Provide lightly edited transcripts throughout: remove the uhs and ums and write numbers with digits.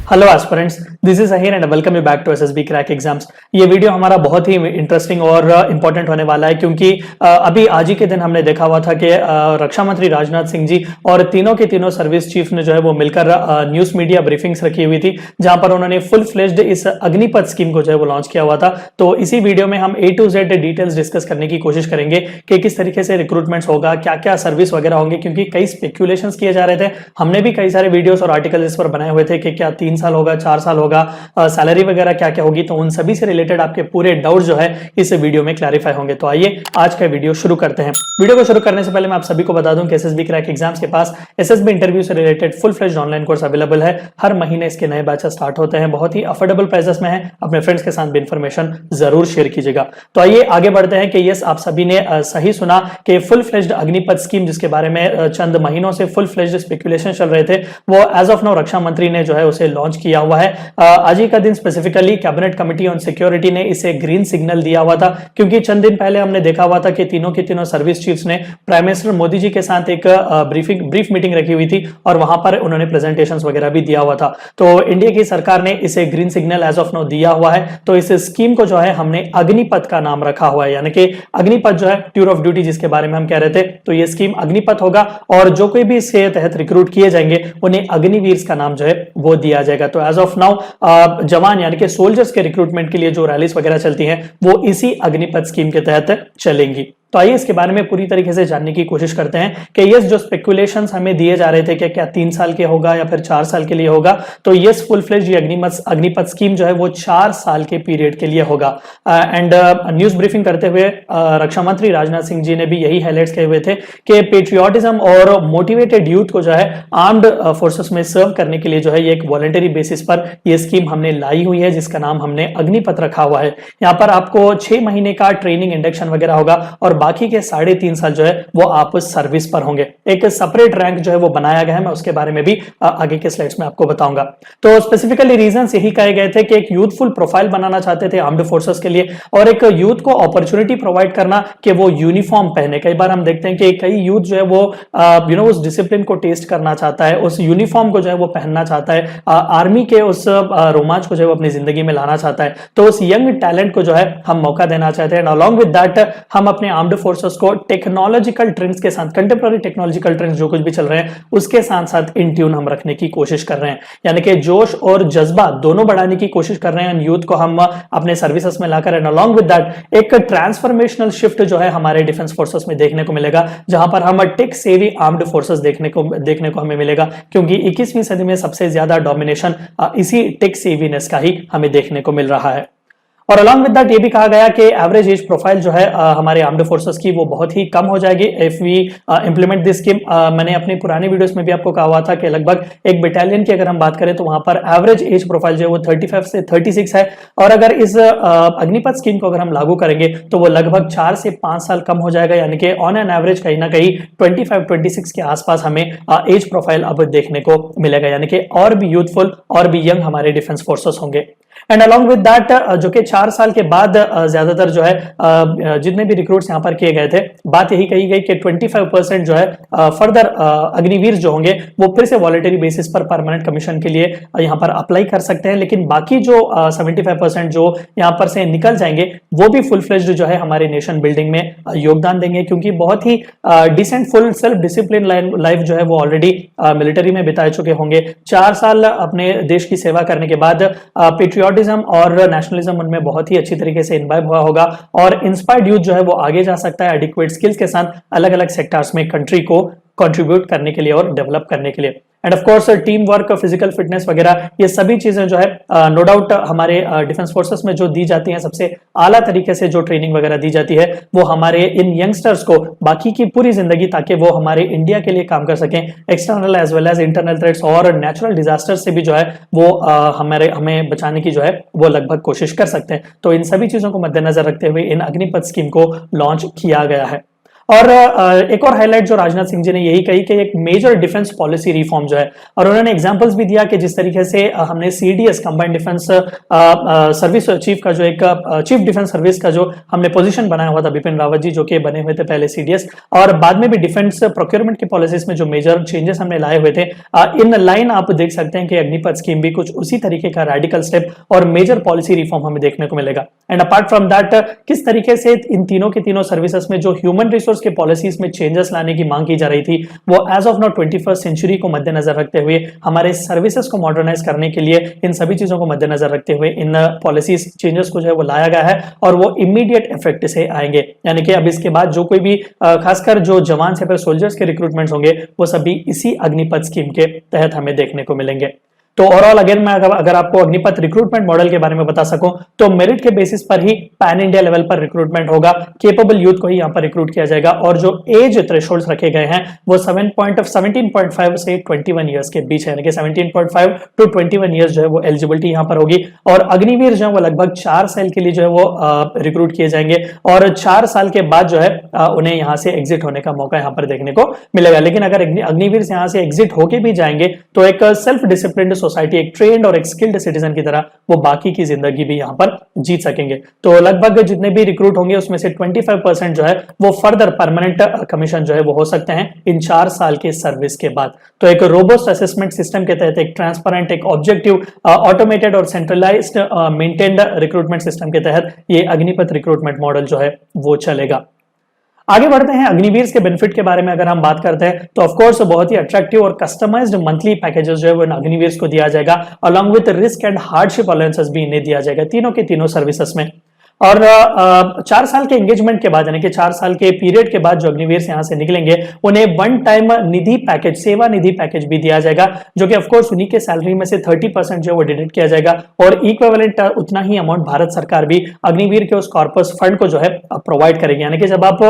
Hello aspirants, this is Ahir and welcome you back to SSB crack exams. ये video हमारा बहुत ही interesting और important होने वाला है क्योंकि अभी आज ही के दिन हमने देखा हुआ था कि रक्षा मंत्री राजनाथ सिंह जी और तीनों के तीनों सर्विस चीफ ने जो है वो मिलकर न्यूज मीडिया ब्रीफिंग्स रखी हुई थी, जहां पर उन्होंने फुल फ्लेज्ड इस अग्निपथ स्कीम को जो है वो लॉन्च किया हुआ था। तो इसी वीडियो में हम A to Z details discuss करने की कोशिश करेंगे कि किस तरीके से रिक्रूटमेंट्स होगा, क्या क्या सर्विस वगैरह होंगे, क्योंकि कई स्पेक्यूलेशंस किए जा रहे थे। हमने भी कई सारे वीडियोस और आर्टिकल इस पर बनाए हुए थे कि क्या 3 साल होगा, 4 साल होगा, सैलरी वगैरह क्या क्या होगी। तो उन सभी से रिलेटेड आपके पूरे डाउट जो है इस वीडियो में क्लैरिफाई होंगे। तो आइए आज का वीडियो शुरू करते हैं। वीडियो को शुरू करने से पहले मैं आप सभी को बता दूं कि एसएसबी क्रैक एग्जाम्स के पास एसएसबी इंटरव्यू से related full fledged online course available है। हर महीने इसके नए बैचेस स्टार्ट होते हैं, बहुत ही अफोर्डेबल प्राइसेस में है। अपने फ्रेंड्स के साथ भी इंफॉर्मेशन जरूर शेयर कीजिएगा। तो आइए आगे बढ़ते हैं कि यस, आप सभी ने सही सुना कि फुल फ्लेज्ड अग्निपथ स्कीम, जिसके बारे में चंद महीनों से फुल फ्लेज्ड स्पेकुलेशन चल रहे थे, वो एज ऑफ नाउ रक्षा मंत्री ने जो है उसे लॉन्च किया हुआ है। आज ही का दिन specifically cabinet committee on security ने इसे ग्रीन सिग्नल दिया हुआ था, क्योंकि चंद दिन पहले हमने देखा हुआ था कि तीनों के तीनों सर्विस चीफ्स ने प्राइम मिनिस्टर मोदी जी के साथ एक ब्रीफ मीटिंग रखी हुई थी और वहां पर उन्होंने प्रेजेंटेशंस वगैरह भी दिया हुआ था। तो इंडिया की सरकार ने इसे green signal as of now दिया हुआ है। तो इस स्कीम को जो है हमने अग्निपथ का नाम रखा हुआ है, यानी कि अग्निपथ जो है टूर ऑफ ड्यूटी जिसके बारे में हम कह रहे थे, तो ये स्कीम अग्निपथ होगा और जो कोई भी इसके तहत रिक्रूट किए जाएंगे उन्हें अग्निवीर का नाम जो है वो दिया जाएगा। तो एज ऑफ नाउ जवान यानी कि सोल्जर्स के रिक्रूटमेंट के लिए जो रैलीज वगैरह चलती हैं वो इसी अग्निपथ स्कीम के तहत चलेंगी। तो आइए इसके बारे में पूरी तरीके से जानने की कोशिश करते हैं कि यस, जो स्पेकुलेशंस हमें दिए जा रहे थे कि क्या 3 साल के होगा या फिर 4 साल के लिए होगा, तो यस, फुल फ्लेज ये अग्निपथ स्कीम जो है वो 4 साल के पीरियड के लिए होगा। एंड न्यूज ब्रीफिंग करते हुए रक्षा मंत्री राजनाथ सिंह जी ने भी यही हाईलाइट्स किए हुए थे कि पेट्रियोटिज्म और मोटिवेटेड यूथ को जो है आर्म्ड फोर्सेस में सर्व करने के लिए जो है ये एक वॉलंटरी बेसिस पर यह स्कीम हमने लाई हुई है, जिसका नाम हमने अग्निपथ रखा हुआ है। यहाँ पर आपको 6 महीने का ट्रेनिंग इंडक्शन वगैरह होगा और बाकी के 3.5 साल जो है वो आप सर्विस पर होंगे। एक सेपरेट रैंक जो है वो बनाया गया है, मैं उसके बारे में भी आगे के स्लाइड्स में आपको बताऊंगा। तो स्पेसिफिकली रीजंस यही कहे गए थे कि एक यूथफुल प्रोफाइल बनाना चाहते थे आर्म्ड फोर्सेस के लिए और एक यूथ को अपॉर्चुनिटी प्रोवाइड करना कि वो यूनिफॉर्म पहने। कई बार हम देखते हैं कि कई यूथ जो है वो उस डिसिप्लिन को टेस्ट करना चाहता है, उस यूनिफॉर्म को जो है वो पहनना चाहता है, आर्मी के उस रोमांच को जो है वो अपनी जिंदगी में लाना चाहता है। तो उस यंग टैलेंट को जो है हम मौका देना चाहते हैं। अलॉन्ग विद दैट हम अपने आर्म्ड फोर्सेस को टेक्नोलॉजिकल ट्रेंड्स के साथ, कंटेम्पररी टेक्नोलॉजिकल ट्रेंड्स जो कुछ भी चल रहे हैं उसके साथ साथ इन ट्यून हम रखने की कोशिश कर रहे हैं, यानी कि जोश और जज्बा दोनों बढ़ाने की कोशिश कर रहे हैं। यूथ को हम अपने सर्विसेज में लाकर एंड अलॉन्ग विद दैट एक ट्रांसफॉर्मेशनल शिफ्ट जो है हमारे डिफेंस फोर्सेस में देखने को मिलेगा, जहां पर हम टेक सेवी आर्म्ड फोर्सेस देखने को हमें मिलेगा, क्योंकि 21वीं सदी में सबसे ज्यादा डोमिनेशन इसी टेक सेवीनेस का ही हमें देखने को मिल रहा है। और अलॉन्ग विद दैट ये भी कहा गया कि एवरेज एज प्रोफाइल जो है हमारे आर्म्ड फोर्सेस की वो बहुत ही कम हो जाएगी if we implement this scheme. मैंने अपने पुराने वीडियोस में भी आपको कहा हुआ था कि लगभग एक बटालियन की अगर हम बात करें तो वहां पर एवरेज एज प्रोफाइल जो है वो 35 से 36 है, और अगर इस अग्निपथ स्कीम को अगर हम लागू करेंगे तो वो लगभग 4 से 5 साल कम हो जाएगा, यानी कि ऑन एन एवरेज कहीं ना कहीं 25-26 के आसपास हमें एज प्रोफाइल अब देखने को मिलेगा, यानी कि और भी यूथफुल और भी यंग हमारे डिफेंस फोर्सेस होंगे। एंड अलॉन्ग विद दैट जो कि 4 साल के बाद ज्यादातर जो है जितने भी रिक्रूट्स यहां पर किए गए थे, बात यही कही गई कि 25% जो है फर्दर अग्निवीर जो होंगे वो फिर से वॉलंटरी बेसिस पर परमानेंट कमीशन के लिए यहां पर अप्लाई कर सकते हैं, लेकिन बाकी जो 75% जो यहां पर से निकल जाएंगे वो भी फुल फ्लेज्ड जो है हमारे नेशन बिल्डिंग में योगदान देंगे, क्योंकि बहुत ही decent full self discipline life जो है वो ऑलरेडी मिलिट्री में बिता चुके होंगे। 4 साल अपने देश की सेवा करने के बाद पेट्रियोटिज्म और नेशनलिज्म उनमें बहुत ही अच्छी तरीके से इन्वाइब हुआ होगा और इंस्पायर्ड यूथ जो है वो आगे जा सकता है एडिक्वेट स्किल्स के साथ अलग अलग सेक्टर्स में कंट्री को कंट्रीब्यूट करने के लिए और डेवलप करने के लिए। End of course team work, physical fitness वगैरह ये सभी चीजें जो है नो डाउट हमारे डिफेंस फोर्सेस में जो दी जाती हैं, सबसे आला तरीके से जो ट्रेनिंग वगैरह दी जाती है वो हमारे इन यंगस्टर्स को बाकी की पूरी जिंदगी, ताकि वो हमारे इंडिया के लिए काम कर सकें, external as well as internal threats और नेचुरल डिजास्टर से भी जो है वो हमें बचाने की जो है वो लगभग कोशिश कर सकते हैं। तो इन सभी चीजों को मद्देनजर रखते हुए इन अग्निपथ स्कीम को लॉन्च किया गया है। और एक और हाईलाइट जो राजनाथ सिंह जी ने यही कही कि एक मेजर डिफेंस पॉलिसी रिफॉर्म जो है, और उन्होंने एग्जांपल्स भी दिया कि जिस तरीके से हमने CDS combined defence service chief का जो एक चीफ डिफेंस सर्विस का जो हमने पोजीशन बनाया हुआ था बिपिन रावत जी, जो कि बने हुए थे पहले सीडीएस, और बाद में भी डिफेंस प्रोक्योरमेंट की पॉलिसीज में जो मेजर चेंजेस हमने लाए हुए थे, इन लाइन आप देख सकते हैं कि अग्निपथ स्कीम भी कुछ उसी तरीके का रेडिकल स्टेप और मेजर पॉलिसी रिफॉर्म हमें देखने को मिलेगा। एंड अपार्ट फ्रॉम दैट, किस तरीके से इन तीनों के तीनों सर्विसेज में जो ह्यूमन रिसोर्स के पॉलिसीज में चेंजेस लाने की मांग की जा रही थी, वो as of now 21st century को मद्देनजर रखते हुए हमारे सर्विसेज को मॉडर्नाइज करने के लिए इन सभी चीजों को मद्देनजर रखते हुए इन पॉलिसीज चेंजेस को जो है वो लाया गया है, और वो इमीडिएट इफेक्ट से आएंगे। यानी कि अब इसके बाद जो कोई भी खासकर जो जवान या फिर सोल्जर्स के रिक्रूटमेंट होंगे, वो सभी इसी अग्निपथ स्कीम के तहत हमें देखने को मिलेंगे। तो ओवरऑल अगेन मैं अगर आपको अग्निपथ रिक्रूटमेंट मॉडल के बारे में बता सकूं, तो मेरिट के बेसिस पर ही पैन इंडिया लेवल पर रिक्रूटमेंट होगा, केपेबल यूथ को ही यहां पर रिक्रूट किया जाएगा, और जो एज थ्रेशोल्ड्स रखे गए हैं वो 17.5 से 21 ईयर्स के बीच है, यानी कि 17.5 टू 21 ईयर्स जो है वो एलिजिबिलिटी यहां पर होगी। और अग्निवीर जो है वो लगभग 4 साल के लिए जो है वो रिक्रूट किए जाएंगे, और 4 साल के बाद जो है उन्हें यहां से एग्जिट होने का मौका यहां पर देखने को मिलेगा। लेकिन अगर अग्निवीर से यहां से एग्जिट होके भी जाएंगे तो एक सेल्फ डिसिप्लिन्ड सोसाइटी, एक ट्रेन्ड और एक स्किल्ड सिटीजन की तरह वो बाकी की जिंदगी भी यहां पर जीत सकेंगे। तो लगभग जितने भी रिक्रूट होंगे उसमें से 25% जो है वो फर्दर परमानेंट कमीशन जो है वो हो सकते हैं इन 4 साल के सर्विस के बाद। तो एक रोबोस्ट असेसमेंट सिस्टम के तहत, एक ट्रांसपेरेंट, एक ऑब्जेक्टिव, ऑटोमेटेड और सेंट्रलाइज्ड मेंटेन्ड रिक्रूटमेंट सिस्टम के तहत ये अग्निपथ रिक्रूटमेंट मॉडल जो है वो चलेगा। आगे बढ़ते हैं अग्निवीर के बेनिफिट के बारे में अगर हम बात करते हैं, तो ऑफ कोर्स बहुत ही अट्रैक्टिव और कस्टमाइज्ड मंथली पैकेजेस जो है वो अग्निवीर को दिया जाएगा, along with risk and hardship allowances भी इन्हें दिया जाएगा तीनों के तीनों सर्विसेज में। और 4 साल के एंगेजमेंट के बाद, यानी कि 4 साल के पीरियड के बाद जो अग्निवीर से यहां से निकलेंगे, उन्हें वन टाइम निधि पैकेज, सेवा निधि पैकेज भी दिया जाएगा, जो कि ऑफकोर्स उन्हीं के सैलरी में से 30% जो वो डिडक्ट किया जाएगा, और इक्विवेलेंट उतना ही अमाउंट भारत सरकार भी अग्निवीर के उस कॉर्पस फंड को जो है प्रोवाइड करेगी। यानी कि जब आप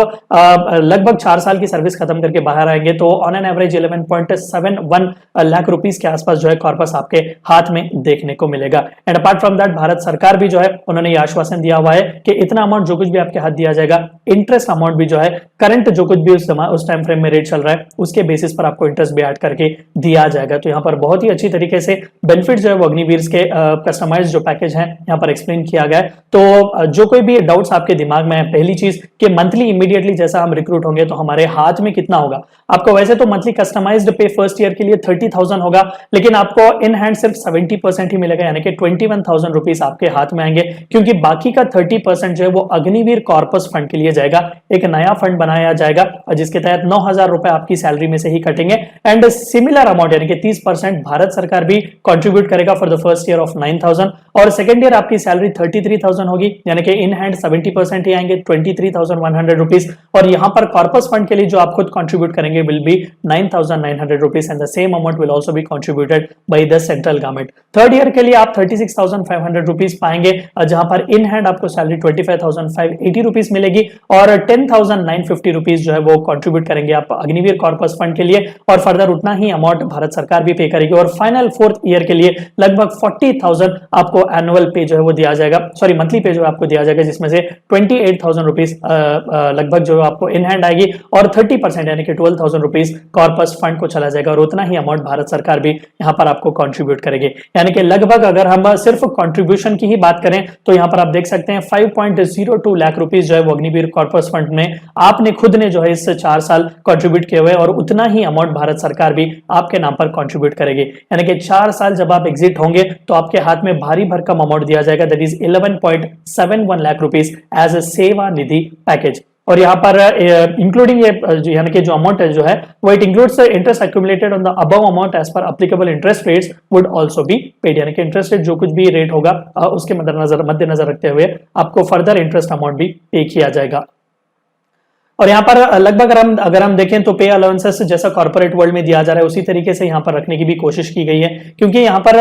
लगभग 4 साल की सर्विस खत्म करके बाहर आएंगे तो on an average 11.71 lakh rupees के आसपास जो है कॉर्पस आपके हाथ में देखने को मिलेगा। And apart from that, Bharat सरकार भी जो है उन्होंने ये आश्वासन दिया हुआ है कि इतना अमाउंट जो कुछ भी आपके हाथ दिया जाएगा, इंटरेस्ट अमाउंट भी जो है करंट जो कुछ भी उस टाइम फ्रेम में रेट चल रहा है उसके बेसिस पर आपको इंटरेस्ट भी ऐड करके दिया जाएगा। तो यहाँ पर बहुत ही अच्छी तरीके से बेनिफिट जो है वो अग्निवीर के कस्टमाइज जो पैकेज है यहाँ पर एक्सप्लेन किया गया है। तो जो कोई भी डाउट्स आपके दिमाग में है, पहली चीज कि मंथली इमीडिएटली जैसा हम रिक्रूट होंगे तो हमारे हाथ में कितना होगा, आपको वैसे तो मंथली कस्टमाइज्ड पे फर्स्ट ईयर के लिए 30,000 होगा, लेकिन आपको इन हैंड सिर्फ 70% ही मिलेगा, यानी कि 21,000 रुपीस आपके हाथ में आएंगे, क्योंकि बाकी का 30% जो है वो अग्निवीर कॉर्पस फंड के लिए जाएगा। एक नया फंड बनाया जाएगा जिसके तहत 9,000 रुपए आपकी सैलरी में से ही कटेंगे, एंड सिमिलर अमाउंट यानी कि 30% भारत सरकार भी कंट्रीब्यूट करेगा for the first year of 9,000, और सेकंड ईयर आपकी सैलरी 33,000 होगी, यानी कि इन हैंड 70% ही आएंगे 23,100 रुपीस, और यहां पर कॉर्पस फंड के लिए जो आप खुद कंट्रीब्यूट करेंगे will be 9,900 rupees, and the same amount will also be contributed by the central government. Third year के लिए आप 36,500 रुपीस पाएंगे, जहां पर इन हैंड आपको सैलरी 25,580 रुपीस मिलेगी, और 10,950 रुपीस जो है वो कंट्रीब्यूट करेंगे आप अग्निवीर कॉर्पस फंड के लिए, और फर्दर उतना ही अमाउंट भारत सरकार भी पे करेगी, और फाइनल फोर्थ ईयर के लिए लगभग 40,000 आपको एनुअल पे जो है वो दिया जाएगा, सॉरी मंथली पे जो आपको दिया जाएगा, जिसमें से 28,000 रुपीस लगभग जो आपको इन हैंड आएगी, और 30% यानी कि 12,000 रुपीस कॉर्पस फंड को चला जाएगा, और उतना ही अमाउंट भारत सरकार भी यहाँ पर आपको कंट्रीब्यूट करेगी। यानी कि लगभग अगर हम सिर्फ कंट्रीब्यूशन की ही बात करें तो यहाँ पर आप देख सकते हैं 5.02 लाख रुपीस जो है वो अग्निवीर कॉर्पस फंड में आपने खुद ने जो है इस 4 साल कंट्रीब्यूट किए हुए, और उतना ही अमाउंट भारत सरकार भी आपके नाम पर कंट्रीब्यूट करेगी। यानी कि 4 साल जब आप एग्जिट होंगे तो आपके हाथ में भारी भरकम अमाउंट दिया जाएगा, that is 11.71 lakh rupees as a Seva Nidhi package. और यहाँ पर इंक्लूडिंग ये यानी कि जो अमाउंट है जो है वो it includes interest accumulated on the above amount as per applicable interest rates would also be paid, यानी कि इंटरेस्ट रेट जो कुछ भी रेट होगा उसके मद्देनजर रखते हुए आपको फर्दर इंटरेस्ट अमाउंट भी पे किया जाएगा। और यहाँ पर लगभग अगर हम देखें तो पे अलाउंसेस जैसा कॉर्पोरेट वर्ल्ड में दिया जा रहा है उसी तरीके से यहाँ पर रखने की भी कोशिश की गई है, क्योंकि यहाँ पर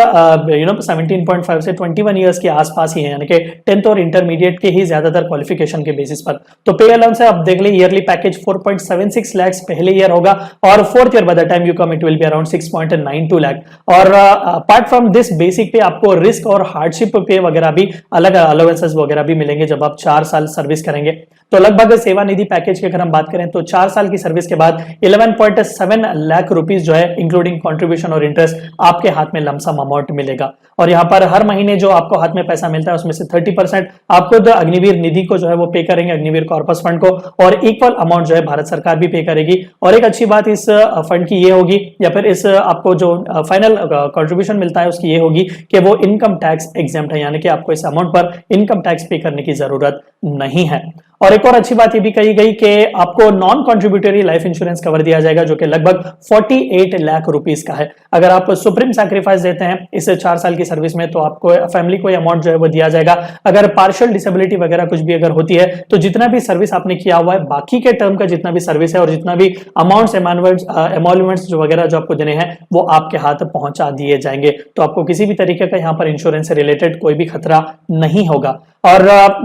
17.5 से 21 ईयर्स के आसपास ही है, यानी कि 10th और इंटरमीडिएट के ही ज्यादातर क्वालिफिकेशन के बेसिस पर। तो पे अलाउंस आप देख ले, ईयरली पैकेज 4.76 लाख पहले ईयर होगा, और fourth year by the time you come it will be around 6.92 lakh. और अपार्ट फ्रॉम दिस बेसिक पे आपको रिस्क और हार्डशिप पे वगैरह भी अलग अलाउंसेस वगैरह भी मिलेंगे जब आप 4 साल सर्विस करेंगे। तो लगभग सेवा निधि पैकेज के अगर हम बात करें तो 4 साल की सर्विस के बाद 11.7 लाख रुपीस जो है इंक्लूडिंग कंट्रीब्यूशन और इंटरेस्ट आपके हाथ में लमसम अमाउंट मिलेगा। और यहाँ पर हर महीने जो आपको हाथ में पैसा मिलता है उसमें से 30% आपको द अग्निवीर निधि को जो है वो पे करेंगे, अग्निवीर कॉर्पस फंड को, और इक्वल अमाउंट जो है भारत सरकार भी पे करेगी। और एक अच्छी बात इस फंड की ये होगी, या फिर इस आपको जो फाइनल कंट्रीब्यूशन मिलता है उसकी ये होगी कि वो इनकम टैक्स एग्जेम्प्ट है, यानी कि आपको इस अमाउंट पर इनकम टैक्स पे करने की जरूरत नहीं है। और एक और अच्छी बात ये भी कही गई कि आपको non contributory life insurance cover दिया जाएगा जो कि लगभग 48 लाख रुपीस का है। अगर आप सुप्रीम सैक्रिफाइस देते हैं इस 4 साल की सर्विस में तो आपको फैमिली को अमाउंट जो है वो दिया जाएगा। अगर पार्शियल डिसेबिलिटी वगैरह कुछ भी अगर होती है तो जितना भी सर्विस आपने किया हुआ है, बाकी के टर्म का जितना भी सर्विस है और जितना भी अमाउंट्स एमोल्यूमेंट्स जो वगैरह जो आपको देने हैं वो आपके हाथ पहुंचा दिए जाएंगे। तो आपको किसी भी तरीके का यहाँ पर इंश्योरेंस से रिलेटेड कोई भी खतरा नहीं होगा। और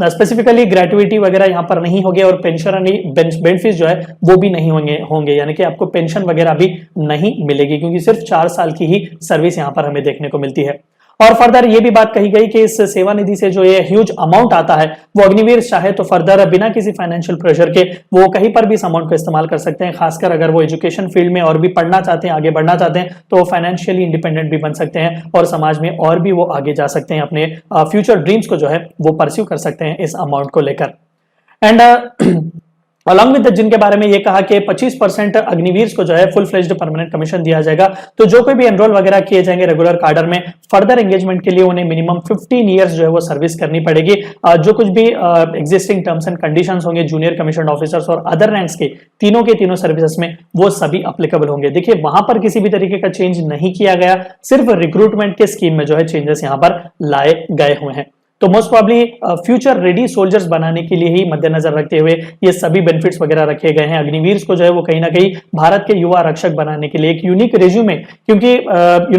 स्पेसिफिकली ग्रेट्युइटी वगैरह यहाँ पर नहीं होगी और पेंशन बेनिफिट जो है वो भी नहीं होंगे, यानी कि आपको पेंशन वगैरह भी नहीं मिलेगी क्योंकि सिर्फ 4 साल की ही सर्विस यहाँ पर हमें देखने को मिलती है। और फर्दर ये भी बात कही गई कि इस सेवा निधि से जो ये ह्यूज अमाउंट आता है वो अग्निवीर चाहे तो फर्दर बिना किसी फाइनेंशियल प्रेशर के वो कहीं पर भी इस अमाउंट को इस्तेमाल कर सकते हैं। खासकर अगर वो एजुकेशन फील्ड में और भी पढ़ना चाहते हैं, आगे बढ़ना चाहते हैं तो वो फाइनेंशियली इंडिपेंडेंट भी बन सकते हैं और समाज में और भी वो आगे जा सकते हैं, अपने फ्यूचर ड्रीम्स को जो है वो परस्यू कर सकते हैं इस अमाउंट को लेकर। एंड अलॉन्ग विद जिनके बारे में ये कहा कि 25% अग्निवीर को जो है फुल फ्लेज्ड परमानेंट कमीशन दिया जाएगा। तो जो कोई भी एनरोल वगैरह किए जाएंगे रेगुलर कार्डर में, फर्दर एंगेजमेंट के लिए उन्हें मिनिमम 15 ईयर्स जो है वो सर्विस करनी पड़ेगी। जो कुछ भी एग्जिस्टिंग टर्म्स एंड कंडीशंस होंगे जूनियर कमीशन ऑफिसर्स और अदर रैंक्स के तीनों सर्विसेज में वो सभी अप्लीकेबल होंगे। देखिए वहां पर किसी भी तरीके का चेंज नहीं किया गया, सिर्फ रिक्रूटमेंट के स्कीम में जो है चेंजेस यहां पर लाए गए हुए हैं। तो most probably future ready soldiers बनाने के लिए ही मद्देनजर रखते हुए ये सभी बेनिफिट्स वगैरह रखे गए हैं। अग्निवीर को जो है वो कहीं ना कहीं भारत के युवा रक्षक बनाने के लिए एक यूनिक रेज्यूमे, क्योंकि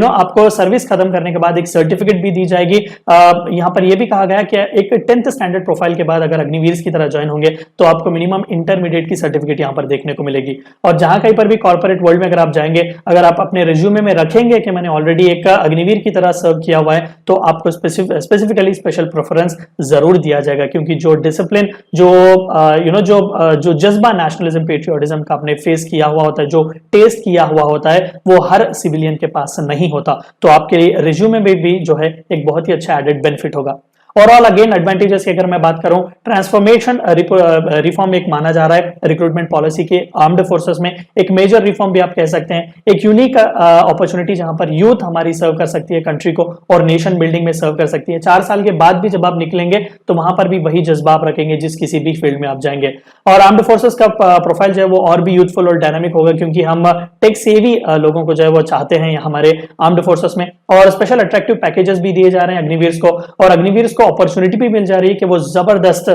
आपको सर्विस खत्म करने के बाद एक सर्टिफिकेट भी दी जाएगी। यहाँ पर यह भी कहा गया कि एक 10th स्टैंडर्ड प्रोफाइल के बाद अगर अग्निवीर की तरह ज्वाइन होंगे तो आपको मिनिमम इंटरमीडिएट की सर्टिफिकेट यहाँ पर देखने को मिलेगी। और जहां कहीं पर भी कॉर्पोरेट वर्ल्ड में अगर आप जाएंगे, अगर आप अपने रेज्यूमे में रखेंगे कि मैंने ऑलरेडी एक अग्निवीर की तरह सर्व किया हुआ है तो आपको स्पेसिफिकली स्पेशल प्रेफरेंस जरूर दिया जाएगा, क्योंकि जो डिसिप्लिन जो जज्बा नेशनलिज्म पेट्रियोटिज्म का आपने फेस किया हुआ होता है, जो टेस्ट किया हुआ होता है, वो हर सिविलियन के पास नहीं होता। तो आपके रिज्यूमे में भी जो है एक बहुत ही अच्छा एडेड बेनिफिट होगा। और ऑल अगेन एडवांटेजेस की अगर मैं बात करूं, ट्रांसफॉर्मेशन रिफॉर्म एक माना जा रहा है रिक्रूटमेंट पॉलिसी के आर्म्ड फोर्सेस में, एक मेजर रिफॉर्म भी आप कह सकते हैं, एक यूनिक अपॉर्चुनिटी जहां पर यूथ हमारी सर्व कर सकती है कंट्री को और नेशन बिल्डिंग में सर्व कर सकती है। 4 साल के बाद भी जब आप निकलेंगे तो वहां पर भी वही जज्बा आप रखेंगे जिस किसी भी फील्ड में आप जाएंगे। और आर्म्ड फोर्सेस का प्रोफाइल जो है वो और भी यूथफुल और डायनामिक होगा, क्योंकि हम टेक सेवी लोगों को जो है वो चाहते हैं हमारे आर्म्ड फोर्सेस में। और स्पेशल अट्रैक्टिव पैकेजेस भी दिए जा रहे हैं अग्निवीर को, और अग्निवीर को अपॉर्चुनिटी भी मिल जा रही है कि वो जबरदस्त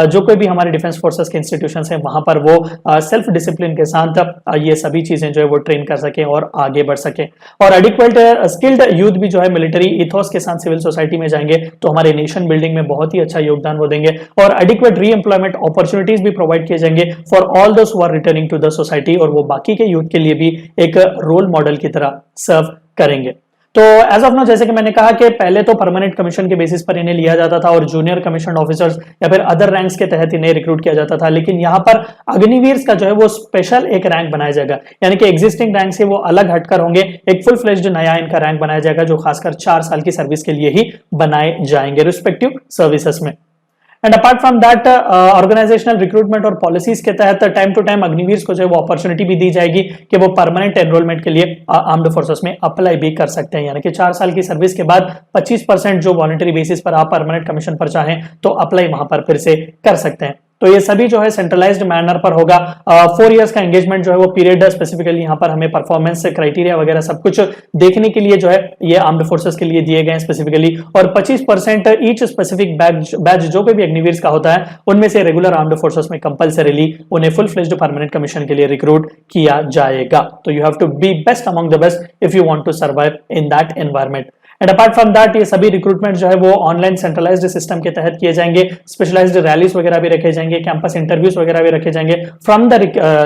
जो कोई भी हमारे डिफेंस फोर्सेस के इंस्टीट्यूशंस हैं वहां पर वो सेल्फ डिसिप्लिन के साथ ये सभी चीजें जो है वो ट्रेन कर सके और आगे बढ़ सके। और एडिक्वेट स्किल्ड यूथ भी जो है मिलिट्री इथोस के साथ सिविल सोसाइटी में जाएंगे तो हमारे नेशन बिल्डिंग में बहुत ही अच्छा योगदान वो देंगे। और एडिक्वेट री एम्प्लॉयमेंट अपॉर्चुनिटीज भी प्रोवाइड किए जाएंगे for all those who are returning to the society, और वो बाकी के यूथ के लिए भी एक रोल मॉडल की तरह सर्व करेंगे। तो एज ऑफ नाउ जैसे कि मैंने कहा कि पहले तो परमानेंट कमीशन के बेसिस पर इन्हें लिया जाता था और जूनियर कमीशन ऑफिसर्स या फिर अदर रैंक्स के तहत इन्हें रिक्रूट किया जाता था, लेकिन यहाँ पर अग्निवीर का जो है वो स्पेशल एक रैंक बनाया जाएगा, यानी कि एग्जिस्टिंग रैंक से वो अलग हटकर होंगे। एक फुल फ्लेज्ड नया इनका रैंक बनाया जाएगा जो खासकर 4 साल की सर्विस के लिए ही बनाए जाएंगे रिस्पेक्टिव सर्विसेज में। And apart from that organisational recruitment और पॉलिसीज के तहत टाइम टू टाइम अग्निवीर को जो है वो अपॉर्चुनिटी भी दी जाएगी कि वो परमानेंट एनरोलमेंट के लिए आर्म्ड फोर्सेस में अप्लाई भी कर सकते हैं, यानी कि 4 साल की सर्विस के बाद 25% जो वॉलंटरी बेसिस पर आप परमानेंट कमीशन पर चाहें तो अप्लाई वहां पर फिर से कर सकते हैं। तो ये सभी जो है सेंट्रलाइज्ड मैनर पर होगा। 4 इयर्स का एंगेजमेंट जो है वो पीरियड स्पेसिफिकली यहाँ पर हमें परफॉर्मेंस क्राइटेरिया वगैरह सब कुछ देखने के लिए जो है ये आर्म्ड फोर्सेस के लिए दिए गए स्पेसिफिकली। और 25% ईच स्पेसिफिक बैच जो कोई भी अग्निवीर का होता है उनमें से रेगुलर आर्म्ड फोर्सेस में कंपल्सरीली उन्हें फुल फ्लेज्ड परमानेंट कमीशन के लिए रिक्रूट किया जाएगा। तो you have to be best among the best if you want to survive in that environment. And apart from that ये सभी रिक्रूटमेंट जो है वो ऑनलाइन सेंट्रलाइज्ड सिस्टम के तहत किए जाएंगे। स्पेशलाइज्ड रैलीज वगैरह भी रखे जाएंगे, कैंपस इंटरव्यूज वगैरह भी रखे जाएंगे from the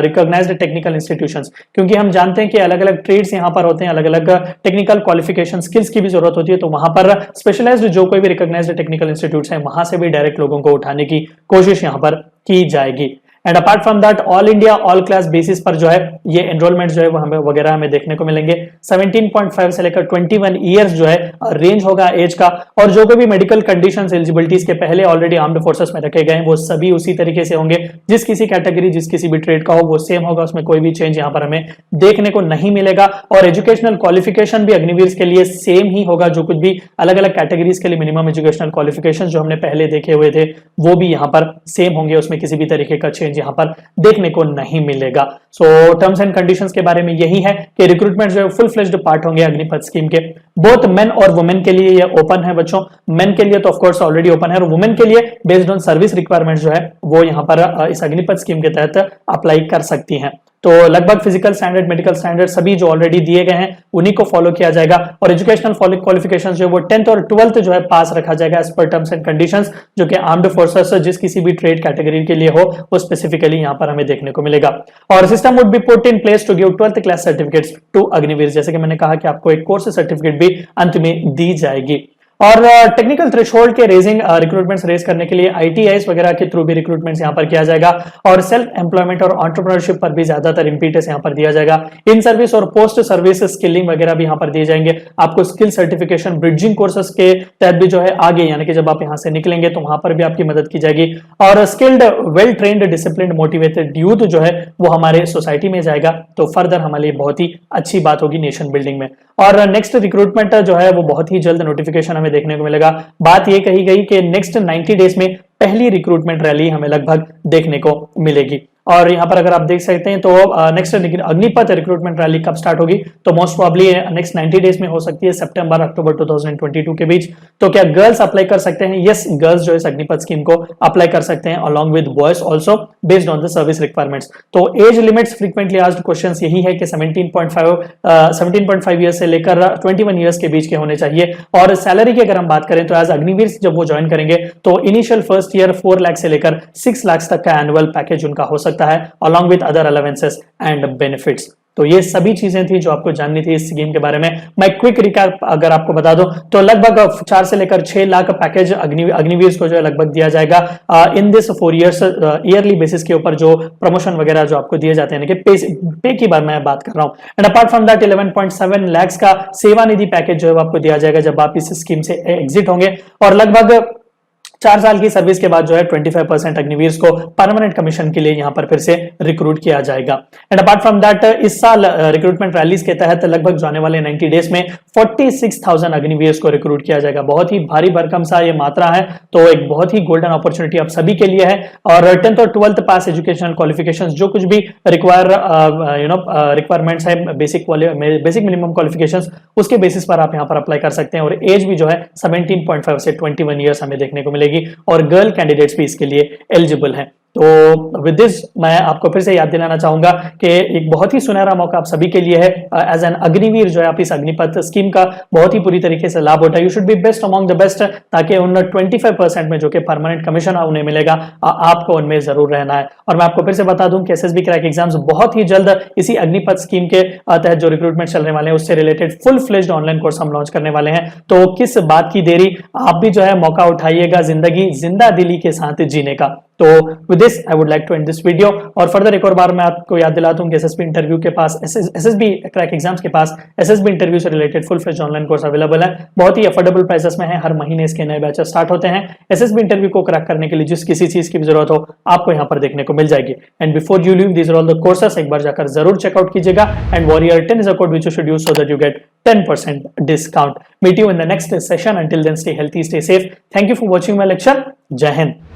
recognised technical institutions, क्योंकि हम जानते हैं कि अलग अलग ट्रेड्स यहाँ पर होते हैं, अलग अलग टेक्निकल क्वालिफिकेशन स्किल्स की भी जरूरत होती है। तो वहां पर स्पेशलाइज्ड जो कोई भी रिकॉग्नाइज्ड टेक्निकल इंस्टीट्यूट है वहां से भी डायरेक्ट लोगों को उठाने की कोशिश यहाँ पर की जाएगी। And apart from that all India all class basis पर जो है ये एनरोलमेंट जो है वो हमें वगैरह हमें देखने को मिलेंगे। 17.5 से लेकर 21 ईयर्स जो है रेंज होगा एज का, और जो भी मेडिकल कंडीशंस एलिजिबिलिटीज के पहले ऑलरेडी आर्म्ड फोर्सेस में रखे गए हैं वो सभी उसी तरीके से होंगे। जिस किसी कैटेगरी जिस किसी भी ट्रेड का हो वो सेम होगा, उसमें कोई भी चेंज यहाँ पर हमें देखने को नहीं मिलेगा। और एजुकेशनल क्वालिफिकेशन भी अग्निवीर के लिए सेम ही होगा, जो कुछ भी अलग अलग कैटेगरीज के लिए मिनिमम एजुकेशनल क्वालिफिकेशन जो हमने पहले देखे हुए थे वो भी यहाँ पर सेम होंगे, उसमें किसी भी तरीके का चेंज यहाँ पर देखने को नहीं मिलेगा। सो टर्म्स एंड कंडीशंस के बारे में यही है कि रिक्रूटमेंट जो है फुल फ्लेज्ड पार्ट होंगे अग्निपथ स्कीम के। बोथ मेन और वुमेन के लिए ये ओपन है बच्चों। मेन के लिए तो ऑफ कोर्स ऑलरेडी ओपन है, और वुमेन के लिए बेस्ड ऑन सर्विस रिक्वायरमेंट जो है वो यहाँ पर इस अग्निपथ स्कीम के तहत अप्लाई कर सकती हैं। तो लगभग फिजिकल स्टैंडर्ड मेडिकल स्टैंडर्ड सभी जो ऑलरेडी दिए गए हैं उन्हीं को फॉलो किया जाएगा, और एजुकेशनल क्वालिफिकेशंस जो है वो 10th और 12th जो है पास रखा जाएगा as per terms and conditions, जो कि आर्म्ड फोर्सेस जिस किसी भी ट्रेड कैटेगरी के लिए हो वो स्पेसिफिकली यहाँ पर हमें देखने को मिलेगा। और system would be put in place to give 12th class certificates to Agniveer, जैसे कि मैंने कहा कि आपको एक कोर्स सर्टिफिकेट भी अंत में दी जाएगी। और टेक्निकल थ्रेशोल्ड के रेजिंग रिक्रूटमेंट्स रेज करने के लिए आईटीआईस वगैरह के थ्रू भी रिक्रूटमेंट्स यहां पर किया जाएगा, और सेल्फ एम्प्लॉयमेंट और एंटरप्रेन्योरशिप पर भी ज्यादातर इंपीटस यहां पर दिया जाएगा। इन सर्विस और पोस्ट सर्विस स्किलिंग वगैरह भी यहां पर दिए जाएंगे। आपको स्किल सर्टिफिकेशन ब्रिजिंग कोर्सेस के तहत भी जो है आगे, यानी कि जब आप यहां से निकलेंगे तो वहां पर भी आपकी मदद की जाएगी। और skilled well trained discipline motivated youth जो है वो हमारे सोसाइटी में जाएगा, तो फर्दर हमारे लिए बहुत ही अच्छी बात होगी नेशन बिल्डिंग में। और नेक्स्ट रिक्रूटमेंट जो है वो बहुत ही जल्द नोटिफिकेशन हमें देखने को मिलेगा। बात ये कही गई कि नेक्स्ट 90 डेज में पहली रिक्रूटमेंट रैली हमें लगभग देखने को मिलेगी। और यहाँ पर अगर आप देख सकते हैं तो नेक्स्ट अग्निपथ रिक्रूटमेंट रैली कब स्टार्ट होगी, तो मोस्ट प्रोबेबली नेक्स्ट 90 डेज में हो सकती है सितंबर अक्टूबर 2022 के बीच। तो क्या गर्ल्स अप्लाई कर सकते हैं? यस, गर्ल्स जो इस अग्निपथ स्कीम को अप्लाई कर सकते हैं along with boys also based on the service requirements. तो age limits frequently asked questions यही है कि 17.5 ईयर्स से लेकर 21 ईयर्स के बीच के होने चाहिए। और सैलरी की अगर हम बात करें तो एज अग्निवीर जब वो ज्वाइन करेंगे तो इनिशियल फर्स्ट ईयर 4 लाख से लेकर 6 लाख तक का एनुअल पैकेज उनका हो सकता है along with other allowances and benefits। तो ये सभी चीजें थी जो आपको जाननी थी इस स्कीम के बारे में। मैं क्विक रिकैप अगर आपको बता दूं तो लगभग 4 से लेकर 6 लाख पैकेज अग्निवीर को जो है लगभग दिया जाएगा in this 4 years yearly basis के ऊपर, जो प्रमोशन वगैरह जो आपको दिए जाते हैं कि पे की बार मैं बात कर रहा हूं। And apart from that 11.7 lakh का सेवा निधि पैकेज जो है आपको दिया जाएगा जब आप इस स्कीम से एग्जिट होंगे। और लगभग 4 साल की सर्विस के बाद जो है 25% अग्निवीर को परमानेंट कमीशन के लिए यहां पर फिर से रिक्रूट किया जाएगा। एंड अपार्ट फ्रॉम दैट इस साल रिक्रूटमेंट रैलीज के तहत लगभग जाने वाले 90 डेज में 46,000 अग्निवीर को रिक्रूट किया जाएगा। बहुत ही भारी भरकम सा ये मात्रा है, तो एक बहुत ही गोल्डन अपॉर्चुनिटी आप सभी के लिए है। और 10th और 12th पास एजुकेशनल क्वालिफिकेशंस जो कुछ भी रिक्वायरमेंट्स है, बेसिक मिनिमम क्वालिफिकेशंस, उसके बेसिस पर आप यहां पर अप्लाई कर सकते हैं। और एज भी जो है 17.5 से 21 ईयर्स हमें देखने को मिलेगी, और गर्ल कैंडिडेट्स भी इसके लिए एलिजिबल हैं। तो विद दिस मैं आपको फिर से याद दिलाना चाहूंगा कि एक बहुत ही सुनहरा मौका आप सभी के लिए है। एज एन अग्निवीर जो है आप इस अग्निपथ स्कीम का बहुत ही पूरी तरीके से लाभ उठाए। You should be best among the best, ताकि उन 25% में जो कि परमानेंट कमीशन उन्हें मिलेगा आपको उनमें जरूर रहना है। और मैं आपको फिर से बता दूं कि एसएसबी क्रैक एग्जाम्स बहुत ही जल्द इसी अग्निपथ स्कीम के तहत जो रिक्रूटमेंट चलने वाले हैं उससे related full fledged online course हम लॉन्च करने वाले हैं। तो किस बात की देरी, आप भी जो है मौका उठाइएगा जिंदगी जिंदा दिली के साथ जीने का। तो with this I would like to end this video. और फर्दर एक और बार मैं आपको याद दिलाता हूं कि एसएसबी इंटरव्यू के पास, एसएसबी क्रैक एग्जाम्स के पास एसएसबी इंटरव्यू से related full fledged online course available है। बहुत ही अफोर्डेबल प्राइसेस में है, हर महीने इसके नए बैचेस स्टार्ट होते हैं। एसएसबी इंटरव्यू को क्रैक करने के लिए जिस किसी चीज की भी जरूरत हो आपको यहाँ पर देखने को मिल जाएगी। And before you leave this are all the courses, एक बार जाकर जरूर चेकआउट कीजिएगा। And warrior 10 is a code which you should use so that you get 10% discount. Meet you in the next session. Until then, stay healthy, stay safe. Thank you for watching my lecture. Jai Hind.